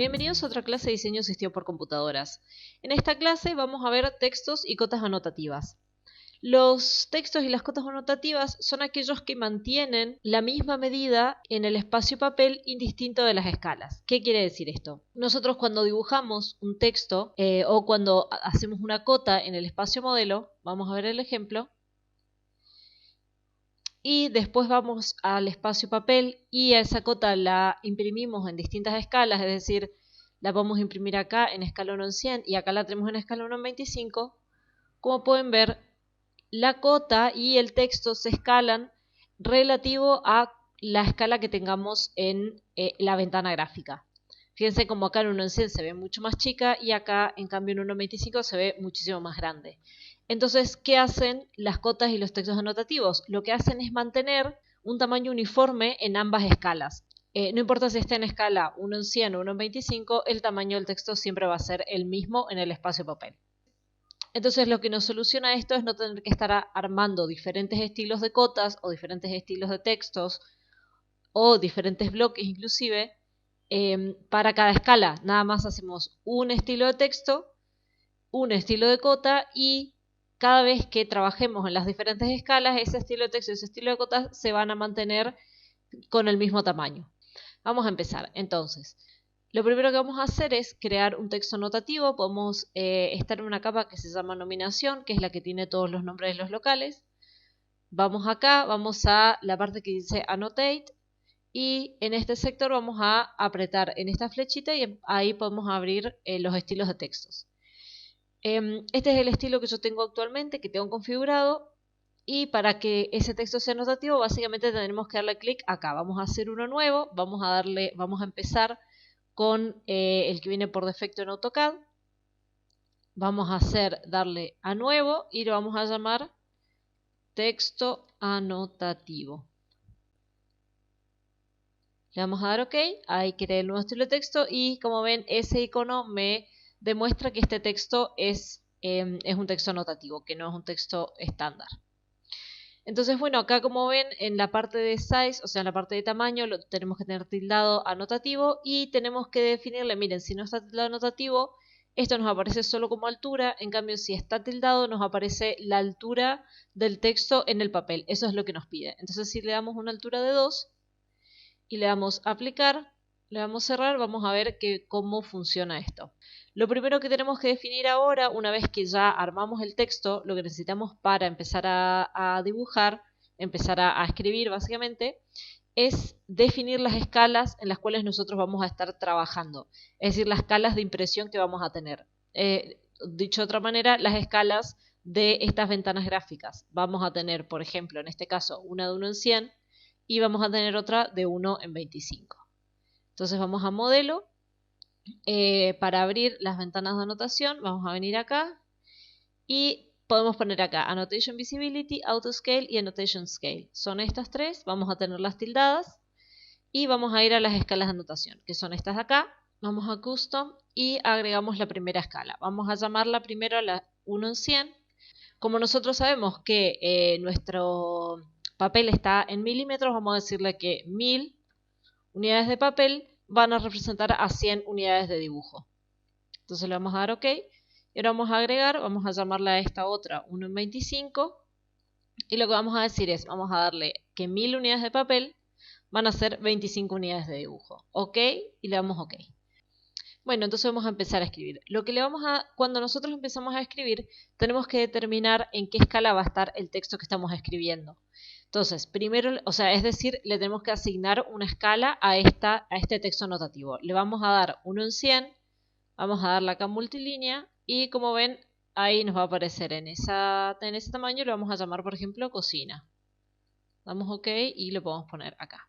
Bienvenidos a otra clase de diseño asistido por computadoras. En esta clase vamos a ver textos y cotas anotativas. Los textos y las cotas anotativas son aquellos que mantienen la misma medida en el espacio papel indistinto de las escalas. ¿Qué quiere decir esto? Nosotros cuando dibujamos un texto o cuando hacemos una cota en el espacio modelo, vamos a ver el ejemplo, y después vamos al espacio papel y a esa cota la imprimimos en distintas escalas, es decir, la podemos imprimir acá en escala 1 en 100 y acá la tenemos en escala 1 en 25. Como pueden ver, la cota y el texto se escalan relativo a la escala que tengamos en la ventana gráfica. Fíjense como acá en 1 en 100 se ve mucho más chica y acá en cambio en 1 en 25 se ve muchísimo más grande. Entonces, ¿qué hacen las cotas y los textos anotativos? Lo que hacen es mantener un tamaño uniforme en ambas escalas. No importa si está en escala 1 en 100 o 1 en 25, el tamaño del texto siempre va a ser el mismo en el espacio papel. Entonces lo que nos soluciona esto es no tener que estar armando diferentes estilos de cotas o diferentes estilos de textos o diferentes bloques inclusive para cada escala. Nada más hacemos un estilo de texto, un estilo de cota y cada vez que trabajemos en las diferentes escalas, ese estilo de texto y ese estilo de cotas se van a mantener con el mismo tamaño. Vamos a empezar. Entonces, lo primero que vamos a hacer es crear un texto anotativo. Podemos estar en una capa que se llama nominación, que es la que tiene todos los nombres de los locales. Vamos acá, vamos a la parte que dice Annotate y en este sector vamos a apretar en esta flechita y ahí podemos abrir los estilos de textos. Este es el estilo que yo tengo actualmente, que tengo configurado. Y para que ese texto sea anotativo, básicamente tendremos que darle clic acá. Vamos a hacer uno nuevo, vamos a empezar con el que viene por defecto en AutoCAD. Vamos a darle a nuevo y lo vamos a llamar texto anotativo. Le vamos a dar OK, ahí creé el nuevo estilo de texto y como ven ese icono me demuestra que este texto es un texto anotativo, que no es un texto estándar. Entonces, bueno, acá como ven, en la parte de size, o sea, en la parte de tamaño, lo tenemos que tener tildado anotativo y tenemos que definirle, miren, si no está tildado anotativo, esto nos aparece solo como altura, en cambio, si está tildado, nos aparece la altura del texto en el papel. Eso es lo que nos pide. Entonces, si le damos una altura de 2 y le damos a aplicar, le damos a cerrar, vamos a ver cómo funciona esto. Lo primero que tenemos que definir ahora, una vez que ya armamos el texto, lo que necesitamos para empezar a dibujar, empezar a escribir básicamente, es definir las escalas en las cuales nosotros vamos a estar trabajando. Es decir, las escalas de impresión que vamos a tener. Dicho de otra manera, las escalas de estas ventanas gráficas. Vamos a tener, por ejemplo, en este caso, una de 1 en 100 y vamos a tener otra de 1 en 25. Entonces vamos a modelo. Para abrir las ventanas de anotación vamos a venir acá y podemos poner acá Annotation Visibility, Auto Scale y Annotation Scale. Son estas tres, vamos a tenerlas tildadas y vamos a ir a las escalas de anotación, que son estas de acá. Vamos a Custom y agregamos la primera escala. Vamos a llamarla primero a la 1 en 100. Como nosotros sabemos que nuestro papel está en milímetros, vamos a decirle que 1000 unidades de papel van a representar a 100 unidades de dibujo. Entonces le vamos a dar OK. Y ahora vamos a agregar, vamos a llamarla a esta otra 1 en 25. Y lo que vamos a decir es, vamos a darle que 1000 unidades de papel van a ser 25 unidades de dibujo. OK, y le damos OK. Bueno, entonces vamos a empezar a escribir. Cuando nosotros empezamos a escribir, tenemos que determinar en qué escala va a estar el texto que estamos escribiendo. Entonces, primero, es decir, le tenemos que asignar una escala a este texto anotativo. Le vamos a dar 1 en 100, vamos a darle acá multilínea y como ven, ahí nos va a aparecer en ese tamaño, le vamos a llamar, por ejemplo, cocina. Damos OK y lo podemos poner acá.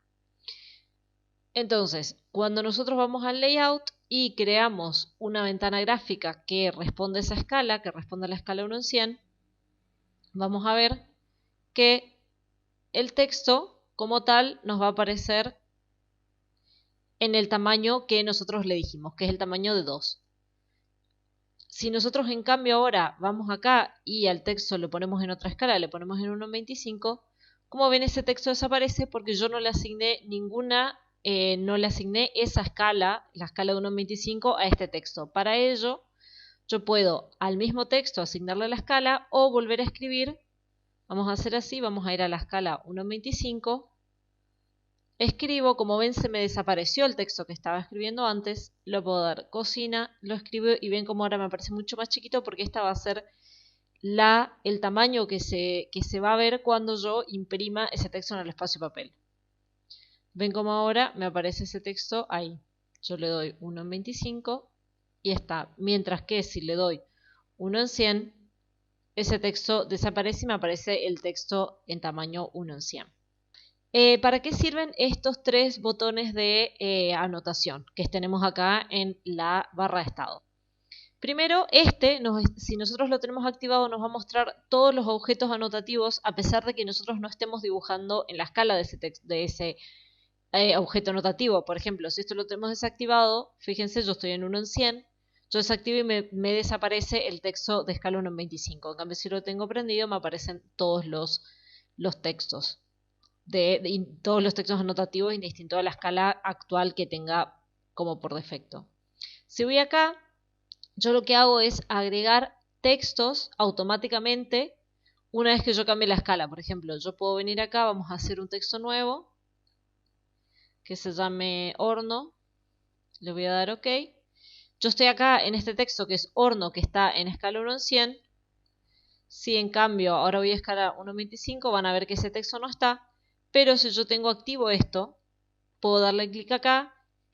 Entonces, cuando nosotros vamos al layout y creamos una ventana gráfica que responde a esa escala, que responde a la escala 1 en 100, vamos a ver que el texto como tal nos va a aparecer en el tamaño que nosotros le dijimos, que es el tamaño de 2. Si nosotros en cambio ahora vamos acá y al texto lo ponemos en otra escala, le ponemos en 1 en 25, como ven ese texto desaparece porque yo no le asigné ninguna no le asigné esa escala, la escala de 1.25 a este texto. Para ello, yo puedo al mismo texto asignarle la escala o volver a escribir. Vamos a hacer así, vamos a ir a la escala 1.25. Escribo, como ven se me desapareció el texto que estaba escribiendo antes, lo puedo dar cocina, lo escribo y ven como ahora me aparece mucho más chiquito porque esta va a ser el tamaño que se va a ver cuando yo imprima ese texto en el espacio papel. Ven como ahora me aparece ese texto ahí. Yo le doy 1 en 25 y está. Mientras que si le doy 1 en 100, ese texto desaparece y me aparece el texto en tamaño 1 en 100. ¿Para qué sirven estos tres botones de anotación que tenemos acá en la barra de estado? Primero, si nosotros lo tenemos activado, nos va a mostrar todos los objetos anotativos a pesar de que nosotros no estemos dibujando en la escala de ese objeto anotativo. Por ejemplo, si esto lo tenemos desactivado, fíjense, yo estoy en 1 en 100, yo desactivo y me desaparece el texto de escala 1 en 25. En cambio, si lo tengo prendido, me aparecen todos los textos. Todos los textos anotativos indistinto a la escala actual que tenga como por defecto. Si voy acá, yo lo que hago es agregar textos automáticamente una vez que yo cambie la escala. Por ejemplo, yo puedo venir acá, vamos a hacer un texto nuevo que se llame horno. Le voy a dar OK. Yo estoy acá en este texto que es horno, que está en escala 1 en 100. Si en cambio ahora voy a escala 1 en 25, van a ver que ese texto no está. Pero si yo tengo activo esto, puedo darle clic acá,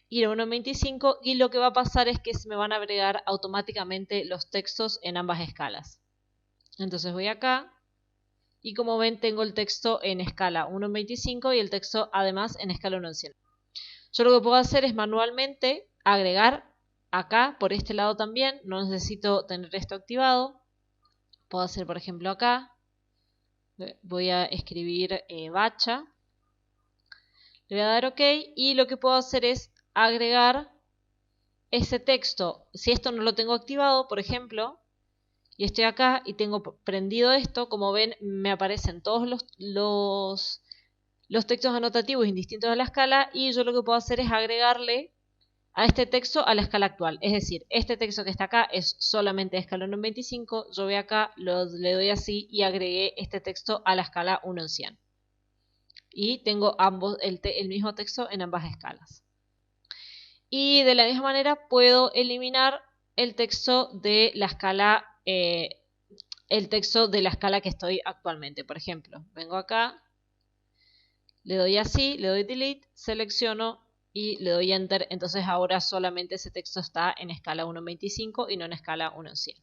ir a 1 en 25 y lo que va a pasar es que se me van a agregar automáticamente los textos en ambas escalas. Entonces voy acá y como ven tengo el texto en escala 1 en 25 y el texto además en escala 1 en 100. Yo lo que puedo hacer es manualmente agregar acá, por este lado también, no necesito tener esto activado. Puedo hacer por ejemplo acá, voy a escribir bacha. Le voy a dar OK y lo que puedo hacer es agregar ese texto. Si esto no lo tengo activado, por ejemplo, y estoy acá y tengo prendido esto, como ven me aparecen todos los textos anotativos indistintos a la escala y yo lo que puedo hacer es agregarle a este texto a la escala actual. Es decir, este texto que está acá es solamente de escala 1 en 25, yo voy acá, le doy así y agregué este texto a la escala 1 en 100. Y tengo el mismo texto en ambas escalas. Y de la misma manera puedo eliminar el texto de la escala que estoy actualmente. Por ejemplo, vengo acá, le doy así, le doy delete, selecciono y le doy enter. Entonces ahora solamente ese texto está en escala 1 en 25 y no en escala 1 en 100.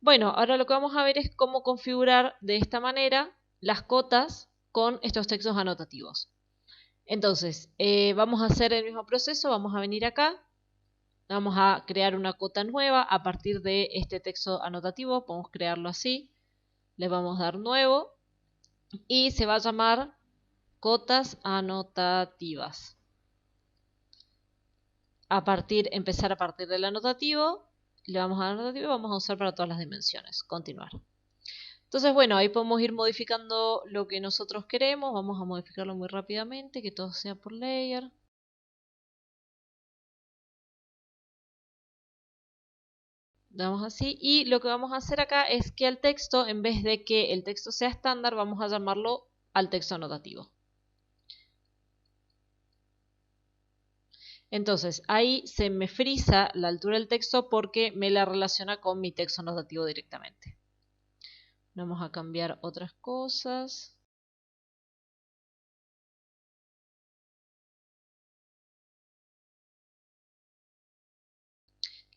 Bueno, ahora lo que vamos a ver es cómo configurar de esta manera las cotas con estos textos anotativos. Entonces, vamos a hacer el mismo proceso, vamos a venir acá, vamos a crear una cota nueva a partir de este texto anotativo, podemos crearlo así, le vamos a dar nuevo y se va a llamar cotas anotativas. Empezar a partir del anotativo, le vamos a dar anotativo y vamos a usar para todas las dimensiones, continuar. Entonces, bueno, ahí podemos ir modificando lo que nosotros queremos. Vamos a modificarlo muy rápidamente, que todo sea por layer. Damos así. Y lo que vamos a hacer acá es que al texto, en vez de que el texto sea estándar, vamos a llamarlo al texto anotativo. Entonces, ahí se me frisa la altura del texto porque me la relaciona con mi texto anotativo directamente. Vamos a cambiar otras cosas.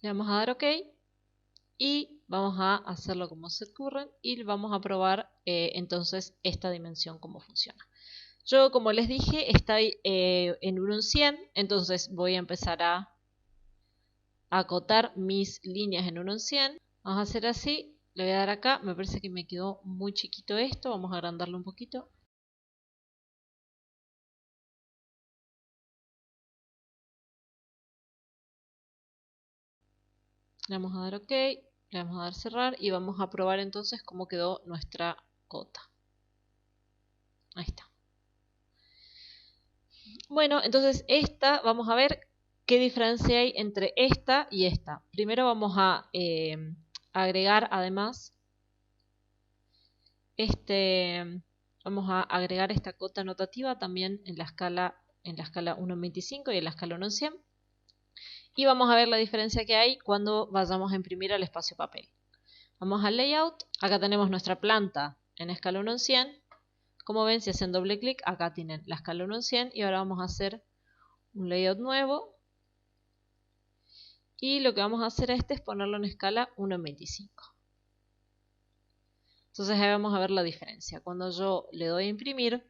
Le vamos a dar OK y vamos a hacerlo como setCurrent y vamos a probar entonces esta dimensión cómo funciona. Yo, como les dije, estoy en 1 en 100, entonces voy a empezar a acotar mis líneas en 1 en 100. Vamos a hacer así, le voy a dar acá, me parece que me quedó muy chiquito esto, vamos a agrandarlo un poquito. Le vamos a dar OK, le vamos a dar cerrar y vamos a probar entonces cómo quedó nuestra cota. Ahí está. Bueno, entonces esta, vamos a ver qué diferencia hay entre esta y esta. Primero vamos a agregar además vamos a agregar esta cota notativa también en la escala 1 en 25 y en la escala 1 en 100. Y vamos a ver la diferencia que hay cuando vayamos a imprimir al espacio papel. Vamos al layout, acá tenemos nuestra planta en escala 1 en 100. Como ven, si hacen doble clic, acá tienen la escala 1 en 100 y ahora vamos a hacer un layout nuevo. Y lo que vamos a hacer es ponerlo en escala 1 en 25. Entonces ahí vamos a ver la diferencia. Cuando yo le doy a imprimir,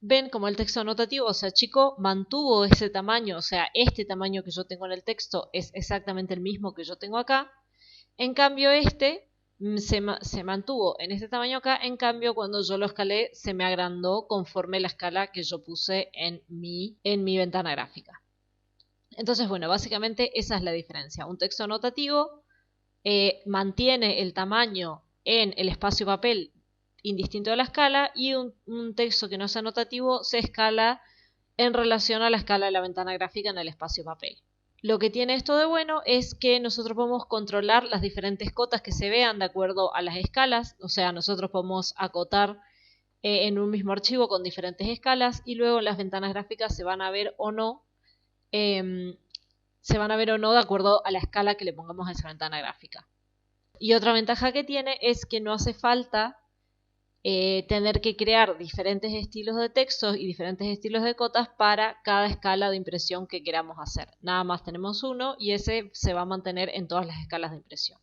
ven como el texto anotativo, o sea, chico, mantuvo ese tamaño, o sea, este tamaño que yo tengo en el texto es exactamente el mismo que yo tengo acá. En cambio se mantuvo en este tamaño acá, en cambio cuando yo lo escalé se me agrandó conforme la escala que yo puse en mi ventana gráfica. Entonces, bueno, básicamente esa es la diferencia. Un texto anotativo mantiene el tamaño en el espacio papel indistinto de la escala y un texto que no sea anotativo se escala en relación a la escala de la ventana gráfica en el espacio papel. Lo que tiene esto de bueno es que nosotros podemos controlar las diferentes cotas que se vean de acuerdo a las escalas, o sea, nosotros podemos acotar en un mismo archivo con diferentes escalas y luego las ventanas gráficas se van a ver o no de acuerdo a la escala que le pongamos a esa ventana gráfica. Y otra ventaja que tiene es que no hace falta tener que crear diferentes estilos de textos y diferentes estilos de cotas para cada escala de impresión que queramos hacer. Nada más tenemos uno y ese se va a mantener en todas las escalas de impresión.